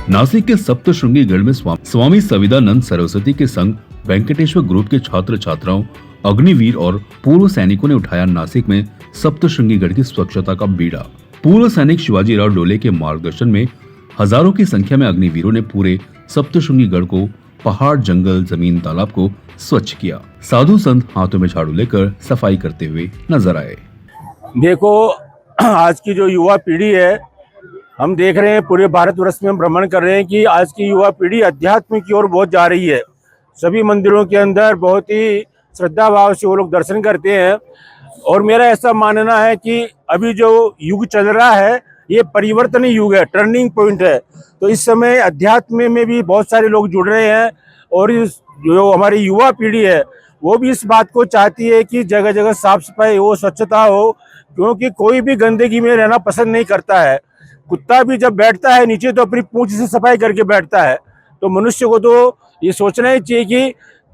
नासिक के सप्तशृंगी गढ़ में स्वामी सविदानंद सरस्वती के संग वेंकटेश्वर ग्रुप के छात्र छात्राओं, अग्निवीर और पूर्व सैनिकों ने उठाया नासिक में सप्तशृंगी गढ़ की स्वच्छता का बीड़ा। पूर्व सैनिक शिवाजी राव डोले के मार्गदर्शन में हजारों की संख्या में अग्निवीरों ने पूरे सप्तशृंगी गढ़ को, पहाड़, जंगल, जमीन, तालाब को स्वच्छ किया। साधु संत हाथों में झाड़ू लेकर सफाई करते हुए नजर आए। देखो, आज की जो युवा पीढ़ी है, हम देख रहे हैं पूरे भारतवर्ष में हम भ्रमण कर रहे हैं कि आज की युवा पीढ़ी अध्यात्म की ओर बहुत जा रही है। सभी मंदिरों के अंदर बहुत ही श्रद्धा भाव से वो लोग दर्शन करते हैं। और मेरा ऐसा मानना है कि अभी जो युग चल रहा है ये परिवर्तन युग है, टर्निंग पॉइंट है। तो इस समय अध्यात्म में भी बहुत सारे लोग जुड़ रहे हैं और जो हमारी युवा पीढ़ी है वो भी इस बात को चाहती है कि जगह जगह साफ सफाई हो, स्वच्छता हो, क्योंकि कोई भी गंदगी में रहना पसंद नहीं करता है। कुत्ता भी जब बैठता है नीचे तो अपनी पूंछ से सफाई करके बैठता है। तो मनुष्य को तो ये सोचना ही चाहिए कि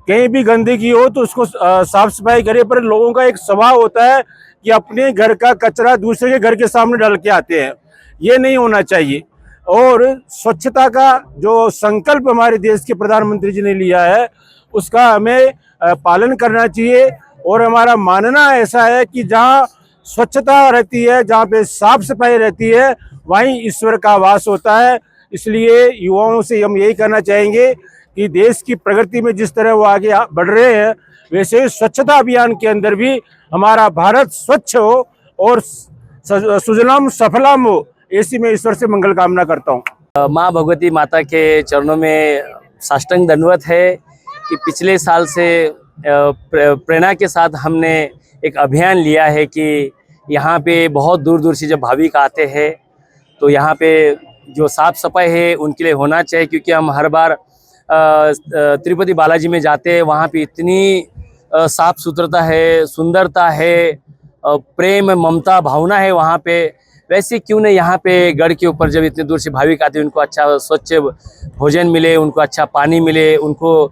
कहीं भी गंदगी हो तो उसको साफ सफाई करे। पर लोगों का एक स्वभाव होता है कि अपने घर का कचरा दूसरे के घर के सामने डाल के आते हैं, ये नहीं होना चाहिए। और स्वच्छता का जो संकल्प हमारे देश के प्रधानमंत्री जी ने लिया है उसका हमें पालन करना चाहिए। और हमारा मानना ऐसा है कि जहाँ स्वच्छता रहती है, जहाँ पे साफ सफाई रहती है, वहीं ईश्वर का वास होता है। इसलिए युवाओं से हम यही कहना चाहेंगे कि देश की प्रगति में जिस तरह वो आगे बढ़ रहे हैं, वैसे स्वच्छता अभियान के अंदर भी हमारा भारत स्वच्छ हो और सुजलाम सफलाम हो, ऐसी मैं ईश्वर से मंगल कामना करता हूँ। माँ भगवती माता के चरणों में साष्टांग दंडवत है कि पिछले साल से प्रेरणा के साथ हमने एक अभियान लिया है कि यहाँ पे बहुत दूर दूर से जब भाविक आते हैं तो यहाँ पे जो साफ़ सफाई है उनके लिए होना चाहिए। क्योंकि हम हर बार तिरुपति बालाजी में जाते हैं, वहाँ पे इतनी साफ सुथरता है, सुंदरता है, प्रेम, ममता, भावना है वहाँ पे। वैसे क्यों नहीं यहाँ पे गढ़ के ऊपर जब इतने दूर से भाविक आते हैं उनको अच्छा स्वच्छ भोजन मिले, उनको अच्छा पानी मिले, उनको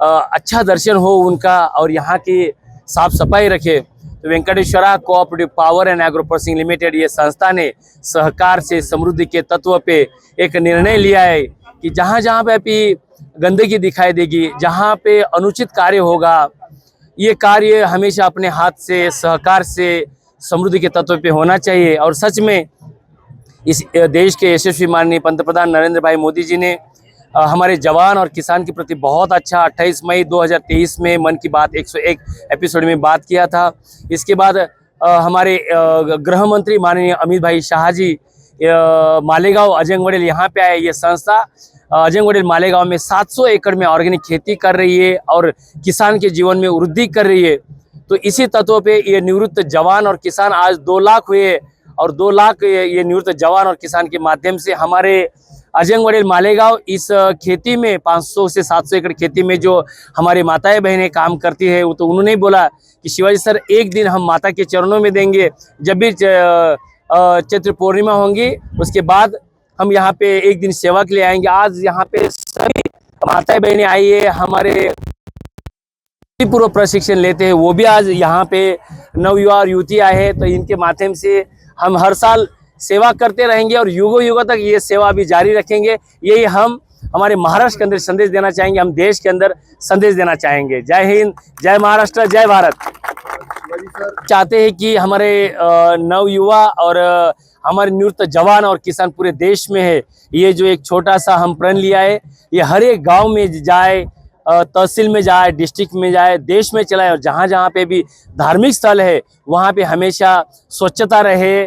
अच्छा दर्शन हो उनका, और यहाँ की साफ सफाई रखे। तो Venkateshwara cooperative power and agro processing limited ये संस्था ने सहकार से समृद्धि के तत्व पे एक निर्णय लिया है कि जहाँ जहाँ पे अभी गंदगी दिखाई देगी, जहाँ पे अनुचित कार्य होगा, ये कार्य हमेशा अपने हाथ से, सहकार से समृद्धि के तत्व पे होना चाहिए। और सच में इस देश के यशस्वी माननीय पंतप्रधान नरेंद्र भाई मोदी जी ने हमारे जवान और किसान के प्रति बहुत अच्छा 28 मई 2023 में मन की बात 101 एपिसोड में बात किया था। इसके बाद हमारे गृह मंत्री माननीय अमित भाई शाह जी मालेगांव अजंगवडेल यहाँ पे आए। ये संस्था अजंगवडेल मालेगांव में 700 एकड़ में ऑर्गेनिक खेती कर रही है और किसान के जीवन में वृद्धि कर रही है। तो इसी तत्व पे ये निवृत्त जवान और किसान आज 2 लाख हुए और 2 लाख ये निवृत्त जवान और किसान के माध्यम से हमारे अजंगवडेल मालेगांव इस खेती में 500 से 700 एकड़ खेती में जो हमारी माताएं बहनें काम करती है, वो तो उन्होंने बोला कि शिवाजी सर एक दिन हम माता के चरणों में देंगे। जब भी चैत्र पूर्णिमा होंगी उसके बाद हम यहाँ पे एक दिन सेवा के लिए आएंगे। आज यहाँ पे सभी माताएं बहनें आई है, हमारे पूर्व प्रशिक्षण लेते हैं वो भी आज यहाँ पे नवयुवा और युवती आए हैं। तो इनके माध्यम से हम हर साल सेवा करते रहेंगे और युगों युगों तक ये सेवा भी जारी रखेंगे। यही हम हमारे महाराष्ट्र के अंदर संदेश देना चाहेंगे, हम देश के अंदर संदेश देना चाहेंगे। जय हिंद, जय महाराष्ट्र, जय भारत। चाहते हैं कि हमारे नवयुवा और हमारे निवृत्त जवान और किसान पूरे देश में है। ये जो एक छोटा सा हम प्रण लिया है, ये हर एक गाँव में जाए, तहसील में जाए, डिस्ट्रिक्ट में जाए, देश में चलाए, और जहाँ जहाँ पे भी धार्मिक स्थल है वहाँ पे हमेशा स्वच्छता रहे,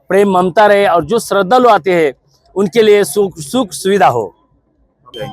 प्रेम ममता रहे, और जो श्रद्धालु आते हैं उनके लिए सुख सुविधा हो।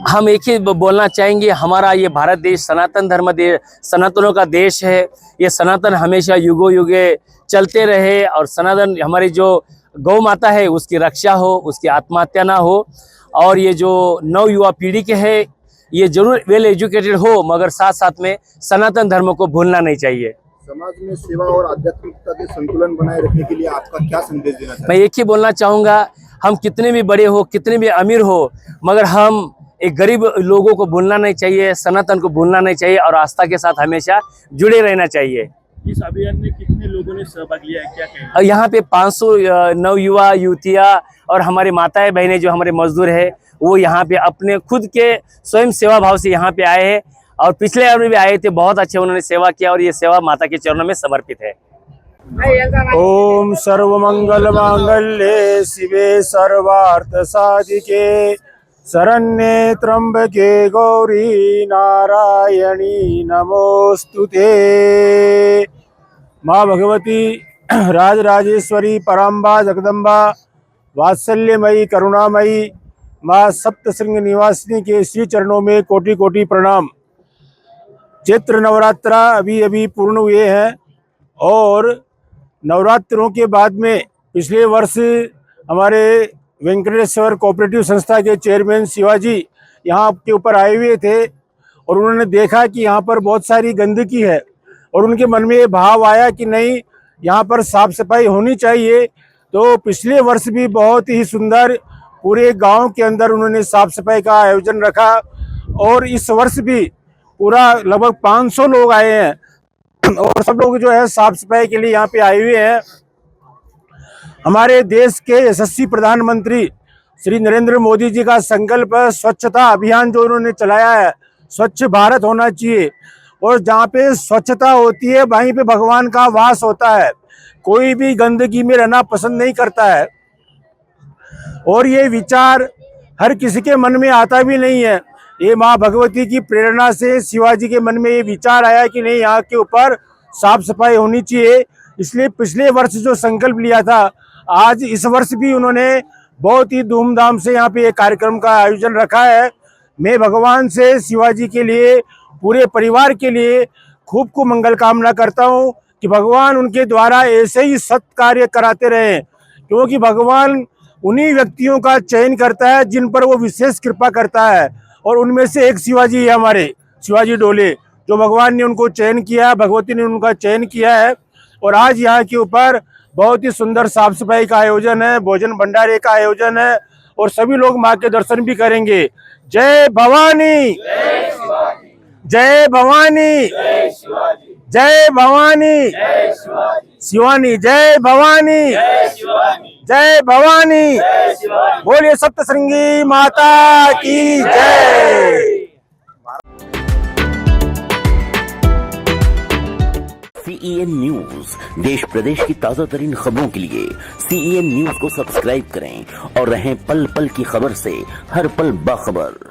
हम एक ही बोलना चाहेंगे, हमारा ये भारत देश सनातन धर्म देश, सनातनों का देश है। ये सनातन हमेशा युगों युगे चलते रहे और सनातन हमारी जो गौ माता है उसकी रक्षा हो, उसकी आत्महत्या ना हो। और ये जो नवयुवा पीढ़ी के है ये जरूर वेल एजुकेटेड हो, मगर साथ साथ में सनातन धर्म को भूलना नहीं चाहिए। समाज में सेवा और आध्यात्मिकता के संतुलन बनाए रखने के लिए आपका क्या संदेश देना चाहिए? मैं एक ही बोलना चाहूँगा, हम कितने भी बड़े हो, कितने भी अमीर हो, मगर हम एक गरीब लोगों को भूलना नहीं चाहिए, सनातन को भूलना नहीं चाहिए और आस्था के साथ हमेशा जुड़े रहना चाहिए। इस अभियान में कितने लोगों ने सहभाग लिया है, क्या कहेंगे? और यहाँ पे 500 नव युवा युवतियाँ और हमारे माताएं बहनें जो हमारे मजदूर है वो यहाँ पे अपने खुद के स्वयं सेवा भाव से यहाँ पे आए हैं और पिछले बार में भी आए थे। बहुत अच्छे उन्होंने सेवा किया और ये सेवा माता के चरणों में समर्पित है। ओम सर्वमंगल मांगल्ये शिवे सर्वार्थ साधिके शरण्ये त्र्यंबके गौरी नारायणी नमोस्तुते। माँ भगवती राजराजेश्वरी पराम्बा जगदम्बा वात्सल्यमयी करुणामयी माँ सप्तशृंग निवासिनी के श्री चरणों में कोटि कोटि प्रणाम। चैत्र नवरात्रा अभी अभी पूर्ण हुए हैं और नवरात्रों के बाद में पिछले वर्ष हमारे वेंकटेश्वर कोऑपरेटिव संस्था के चेयरमैन शिवाजी यहाँ के ऊपर आए हुए थे और उन्होंने देखा कि यहाँ पर बहुत सारी गंदगी है और उनके मन में ये भाव आया कि नहीं, यहाँ पर साफ सफाई होनी चाहिए। तो पिछले वर्ष भी बहुत ही सुंदर पूरे गांव के अंदर उन्होंने साफ सफाई का आयोजन रखा और इस वर्ष भी पूरा लगभग 500 लोग आए हैं और सब लोग जो है साफ सफाई के लिए यहाँ पे आए हुए हैं। हमारे देश के यशस्वी प्रधानमंत्री श्री नरेंद्र मोदी जी का संकल्प स्वच्छता अभियान जो उन्होंने चलाया है, स्वच्छ भारत होना चाहिए और जहाँ पे स्वच्छता होती है वहीं पे भगवान का वास होता है। कोई भी गंदगी में रहना पसंद नहीं करता है और ये विचार हर किसी के मन में आता भी नहीं है। ये माँ भगवती की प्रेरणा से शिवाजी के मन में ये विचार आया कि नहीं, यहाँ के ऊपर साफ सफाई होनी चाहिए। इसलिए पिछले वर्ष जो संकल्प लिया था, आज इस वर्ष भी उन्होंने बहुत ही धूमधाम से यहाँ पे ये कार्यक्रम का आयोजन रखा है। मैं भगवान से शिवाजी के लिए, पूरे परिवार के लिए खूब खूब मंगल कामना करता हूँ कि भगवान उनके द्वारा ऐसे ही सत् कार्य कराते रहें, क्योंकि भगवान उन्हीं व्यक्तियों का चयन करता है जिन पर वो विशेष कृपा करता है और उनमें से एक शिवाजी है, हमारे शिवाजी डोले, जो भगवान ने उनको चयन किया, भगवती ने उनका चयन किया है। और आज यहाँ के ऊपर बहुत ही सुंदर साफ सफाई का आयोजन है, भोजन भंडारे का आयोजन है और सभी लोग माँ के दर्शन भी करेंगे। जय भवानी, जय भवानी, जय भवानी, शिवानी, जय भवानी, जय भवानी। बोलिए सप्तशृंगी माता की जय। CEN न्यूज देश प्रदेश की ताजा तरीन खबरों के लिए CEN न्यूज को सब्सक्राइब करें और रहें पल पल की खबर से हर पल बाखबर।